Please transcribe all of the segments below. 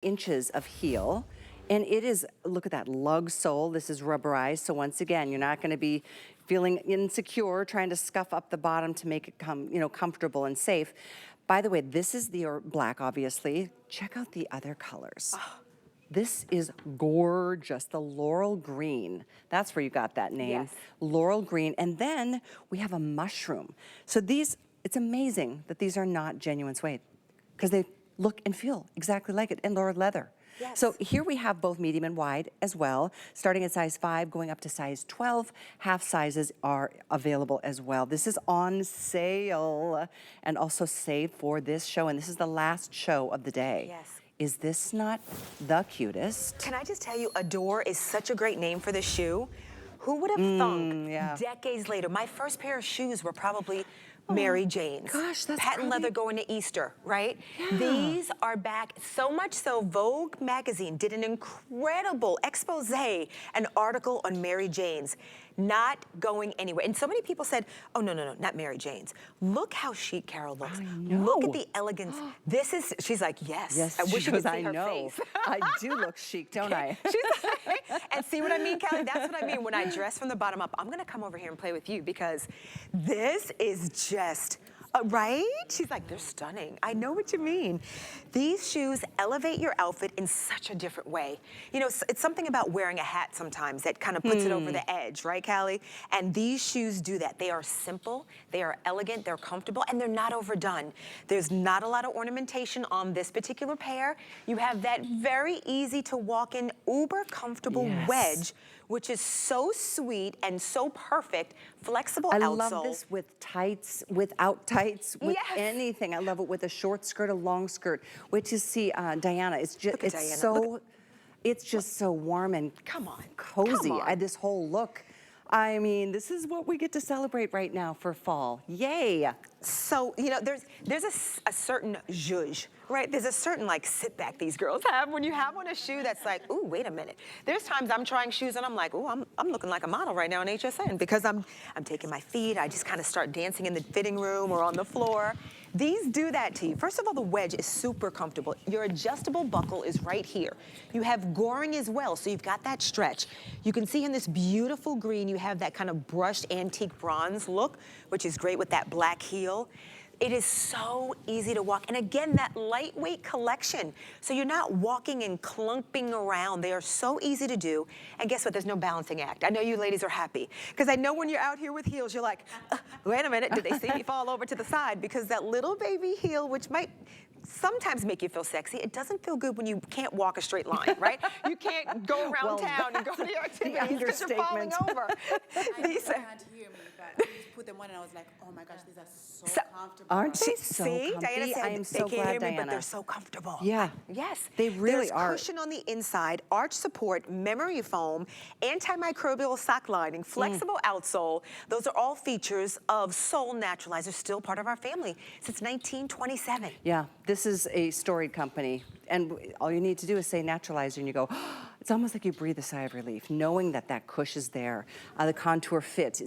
inches of heel. And it is, look at that lug sole. This is rubberized. So once again, you're not going to be feeling insecure trying to scuff up the bottom to make it comfortable and safe. By the way, this is the black, obviously. Check out the other colors. Oh. This is gorgeous, the laurel green. That's where you got that name. Yes. Laurel green. And then we have a mushroom. So these, it's amazing that these are not genuine suede because they look and feel exactly like it, and leather. Yes. So here we have both medium and wide as well, starting at size 5, going up to size 12. Half sizes are available as well. This is on sale and also saved for this show, and this is the last show of the day. Yes. Is this not the cutest? Can I just tell you, Adore is such a great name for this shoe. Who would have thunk decades later? My first pair of shoes were probably Mary Jane's. Gosh, that's patent leather going to Easter, right? Yeah. These are back, so much so Vogue magazine did an incredible expose, an article on Mary Jane's. Not going anywhere. And so many people said, oh, no, not Mary Jane's. Look how chic Carol looks. I know. Look at the elegance. This is, she's like, yes. I wish you could see her face. I do look chic, don't I? She's like, and see what I mean, Kelly? That's what I mean. When I dress from the bottom up, I'm gonna come over here and play with you because this is just, right? She's like, they're stunning. I know what you mean. These shoes elevate your outfit in such a different way. You know, it's something about wearing a hat sometimes that kind of puts it over the edge, right, Callie? And these shoes do that. They are simple, they are elegant, they're comfortable, and they're not overdone. There's not a lot of ornamentation on this particular pair. You have that very easy to walk in, uber comfortable wedge, which is so sweet and so perfect, flexible outsole. I love this with tights, without tights, with anything. I love it with a short skirt, a long skirt. Wait to see Diana. It's just, it's just so warm and cozy. This whole look. I mean, this is what we get to celebrate right now for fall. Yay! So, you know, there's a certain zhuzh, right? There's a certain, like, sit back these girls have when you have on a shoe that's like, ooh, wait a minute. There's times I'm trying shoes and I'm like, ooh, I'm looking like a model right now on HSN because I'm taking my feet, I just kind of start dancing in the fitting room or on the floor. These do that to you. First of all, the wedge is super comfortable. Your adjustable buckle is right here. You have goring as well, so you've got that stretch. You can see in this beautiful green, you have that kind of brushed antique bronze look, which is great with that black heel. It is so easy to walk. And again, that lightweight collection. So you're not walking and clumping around. They are so easy to do. And guess what? There's no balancing act. I know you ladies are happy. Because I know when you're out here with heels, you're like, wait a minute, did they see me fall over to the side? Because that little baby heel, which might sometimes make you feel sexy, it doesn't feel good when you can't walk a straight line, right? You can't go around town and go to your activities because you're falling over. These can't hear me, but I just put them on and I was like, oh my gosh, these are so comfortable. Aren't they so comfy? Diana said, I am so they can't glad, hear me, Diana. but they're so comfortable. Yeah. Yes. They really are. There's cushion on the inside, arch support, memory foam, antimicrobial sock lining, flexible outsole. Those are all features of Sole Naturalizer, still part of our family since 1927. Yeah, this is a storied company. And all you need to do is say Naturalizer and you go, oh, it's almost like you breathe a sigh of relief, knowing that that cush is there. The contour fit,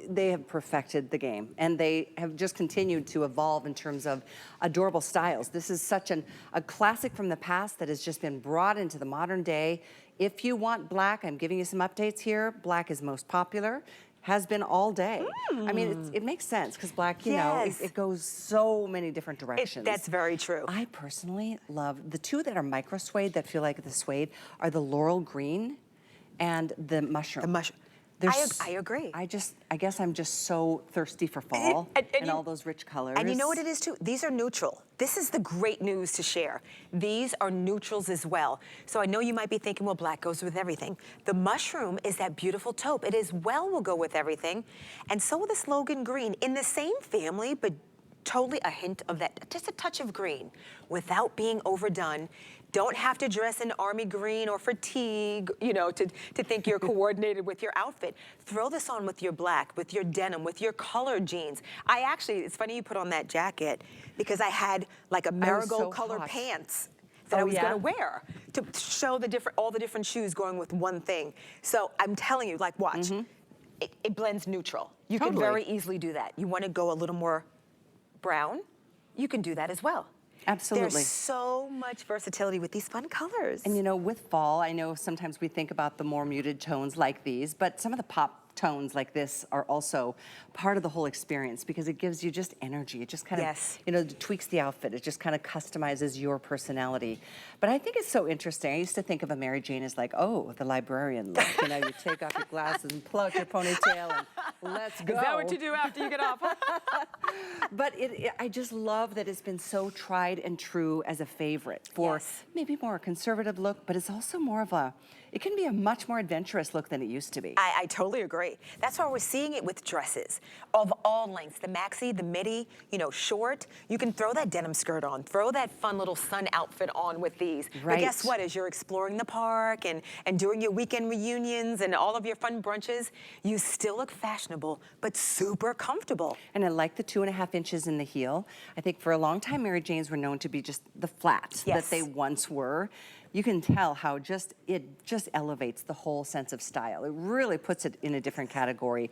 they have perfected the game. And they have just continued to evolve in terms of adorable styles. This is such a classic from the past that has just been brought into the modern day. If you want black, I'm giving you some updates here. Black is most popular. Has been all day. I mean, it makes sense because black, you know, it goes so many different directions. That's very true. I personally love the two that are micro suede that feel like the suede are the laurel green and the mushroom. The mushroom. I agree. I guess I'm just so thirsty for fall and all those rich colors. And you know what it is too? These are neutral. This is the great news to share. These are neutrals as well. So I know you might be thinking, well, black goes with everything. The mushroom is that beautiful taupe. It as well will go with everything. And so will this Logan green in the same family, but totally a hint of that, just a touch of green without being overdone. Don't have to dress in army green or fatigue, you know, to think you're coordinated with your outfit. Throw this on with your black, with your denim, with your colored jeans. It's funny you put on that jacket because I had like a marigold colored pants that I was gonna wear to show all the different shoes going with one thing. So I'm telling you, like, watch, it blends neutral. You can very easily do that. You wanna go a little more brown, you can do that as well. Absolutely. There's so much versatility with these fun colors. And you know, with fall, I know sometimes we think about the more muted tones like these, but some of the pop tones like this are also part of the whole experience because it gives you just energy. It just kind of, Yes. you know, tweaks the outfit. It just kind of customizes your personality. But I think it's so interesting. I used to think of a Mary Jane as like, oh, the librarian look. You know, you take off your glasses and pull out your ponytail and let's go. Is that what you do after you get off? But I just love that it's been so tried and true as a favorite for Yes. maybe more a conservative look, but it's also more of a, it can be a much more adventurous look than it used to be. I totally agree. That's why we're seeing it with dresses of all lengths, the maxi, the midi, you know, short. You can throw that denim skirt on, throw that fun little sun outfit on with these. Right. But guess what? As you're exploring the park and doing your weekend reunions and all of your fun brunches, you still look fashionable, but super comfortable. And I like the 2.5 inches in the heel. I think for a long time, Mary Janes were known to be just the flats Yes. that they once were. You can tell how it just elevates the whole sense of style. It really puts it in a different category.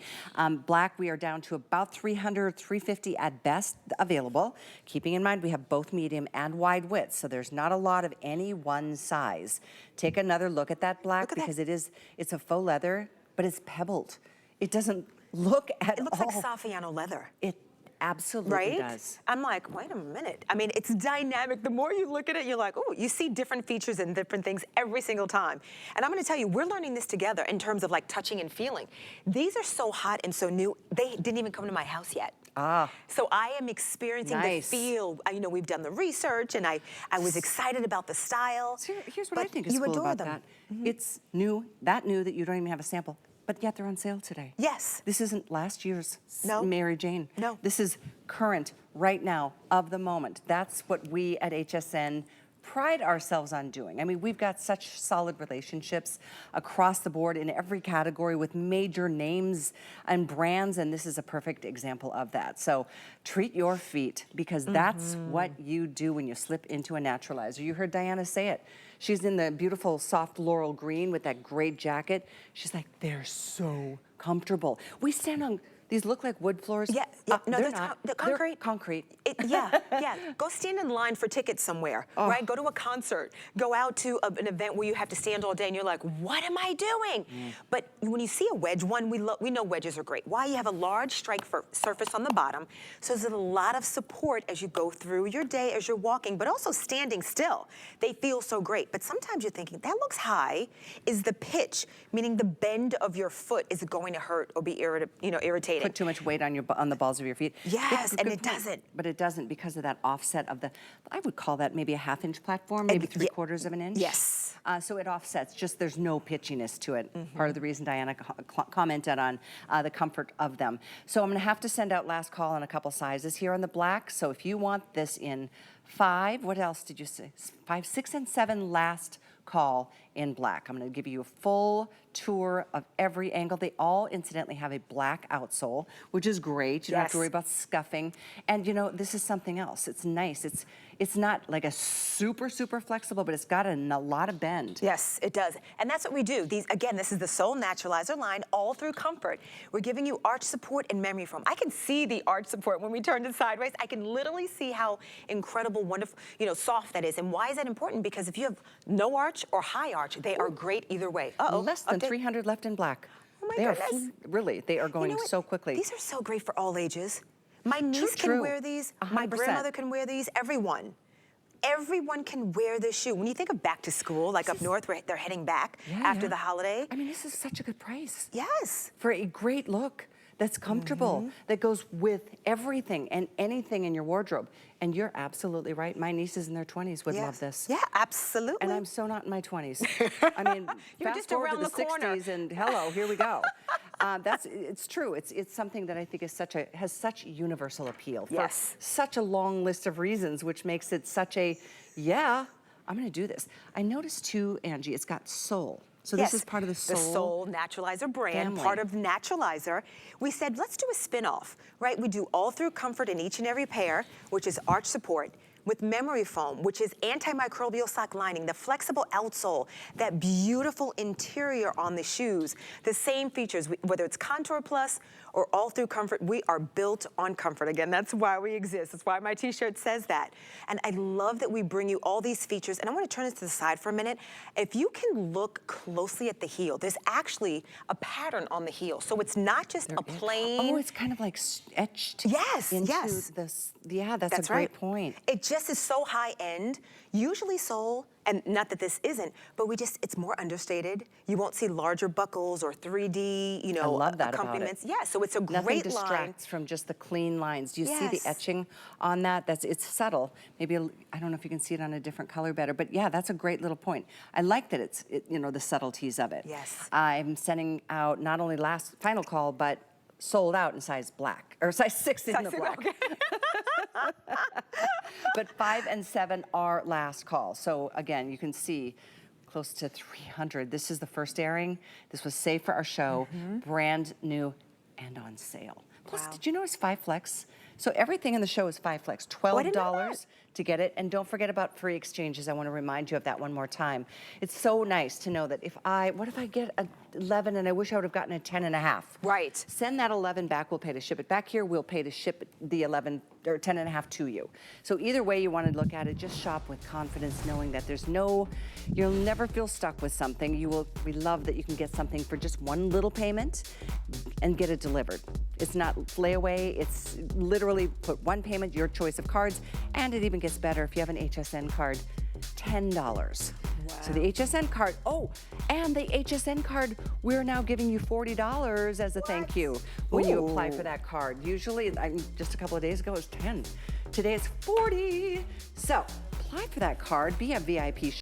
Black, we are down to about 300, 350 at best available. Keeping in mind, we have both medium and wide widths, so there's not a lot of any one size. Take another look at that black because it's a faux leather, but it's pebbled. It doesn't look at all. It looks like Saffiano leather. It absolutely Right? does. I'm like, wait a minute. I mean, it's dynamic. The more you look at it, you're like, oh, you see different features and different things every single time. And I'm going to tell you, we're learning this together in terms of like touching and feeling. These are so hot and so new. They didn't even come to my house yet. Ah. So I am experiencing Nice. the feel. You know, we've done the research, and I was excited about the style. So here's what I but think is you cool adore about them. that. It's new that you don't even have a sample, but yet they're on sale today. Yes. This isn't last year's No. Mary Jane. No. This is current, right now, of the moment. That's what we at HSN pride ourselves on doing. I mean, we've got such solid relationships across the board in every category with major names and brands, and this is a perfect example of that. So treat your feet because that's what you do when you slip into a naturalizer. You heard Diana say it. She's in the beautiful soft laurel green with that great jacket. She's like, they're so comfortable. We stand on, these look like wood floors. Yeah, no, they're that's not. they're concrete. They're concrete. Yeah. Go stand in line for tickets somewhere, right? Go to a concert. Go out to an event where you have to stand all day and you're like, what am I doing? But when you see a wedge, one, we know wedges are great. Why? You have a large strike surface on the bottom, so there's a lot of support as you go through your day, as you're walking, but also standing still. They feel so great. But sometimes you're thinking, that looks high. Is the pitch, meaning the bend of your foot, is it going to hurt or be irritating? Put too much weight on the balls of your feet. Yes, and Good it point. doesn't. But it doesn't because of that offset of the, I would call that maybe a 1/2 inch platform, maybe 3/4 of an inch. Yes. So it offsets, just there's no pitchiness to it. Part of the reason Diana commented on the comfort of them. So I'm gonna have to send out last call on a couple sizes here on the black. So if you want this in 5, what else did you say? 5, 6, and 7 last call in black. I'm going to give you a full tour of every angle. They all incidentally have a black outsole, which is great. You don't have to worry about scuffing. And you know, this is something else. It's nice. It's not like a super flexible, but it's got a lot of bend. Yes, it does. And that's what we do. Again, this is the Soul Naturalizer line, all through comfort. We're giving you arch support and memory foam. I can see the arch support when we turned it sideways. I can literally see how incredible, wonderful, soft that is. And why is that important? Because if you have no arch or high arch, they are great either way. Less than 300 left in black. Oh my they goodness. Really, they are going so quickly. These are so great for all ages. My niece can wear these. 100%. My grandmother can wear these. Everyone. Everyone can wear this shoe. When you think of back to school, like up north where they're heading back after the holiday. I mean, this is such a good price. Yes. For a great look that's comfortable, that goes with everything and anything in your wardrobe. And you're absolutely right. My nieces in their 20s would love this. Yeah, absolutely. And I'm so not in my 20s. I mean, You're fast just forward around to the the corner. 60s and hello, here we go. It's true. It's something that I think is has such universal appeal for such a long list of reasons, which makes it such a, I'm gonna do this. I noticed too, Angie, it's got sole. So this is part of the Soul Naturalizer brand, part of Naturalizer. We said, let's do a spin-off, right? We do all through comfort in each and every pair, which is arch support, with memory foam, which is antimicrobial sock lining, the flexible outsole, that beautiful interior on the shoes, the same features, whether it's Contour Plus or all through comfort. We are built on comfort. Again, that's why we exist. That's why my t-shirt says that. And I love that we bring you all these features. And I want to turn this to the side for a minute. If you can look closely at the heel, there's actually a pattern on the heel. So it's not just a plain. Oh, it's kind of like etched Yes, into yes. this. Yeah, that's a great point. It just is so high end. Usually sole, and not that this isn't, but it's more understated. You won't see larger buckles or 3D, you know, I love that accompaniments. about it. Yeah, so it's a Nothing great distracts from just the clean lines. Do you see the Yes. etching on that? It's subtle. Maybe I don't know if you can see it on a different color better, but yeah, that's a great little point. I like that you know, the subtleties of it. Yes. I'm sending out not only final call, but sold out in size black, or size 6 in the black. Okay. But 5 and 7 are last call. So again, you can see close to 300. This is the first airing. This was saved for our show, brand new and on sale. Plus, Wow. did you notice 5 flex? So everything in the show is 5 flex, I didn't know $12 to get it. And don't forget about free exchanges. I want to remind you of that one more time. It's so nice to know that what if I get a 11 and I wish I would have gotten a 10 and a half? Right. Send that 11 back. We'll pay to ship it back here. We'll pay to ship the 11 or 10 and a half to you. So either way you want to look at it, just shop with confidence, knowing that you'll never feel stuck with something. We love that you can get something for just one little payment and get it delivered. It's not flayaway. It's literally put one payment, your choice of cards, and it even gets better if you have an HSN card, $10. Wow. So the HSN card, and the HSN card, we're now giving you $40 as a thank you when you apply for that card. Usually, just a couple of days ago, it was 10. Today it's 40. So apply for that card, be a VIP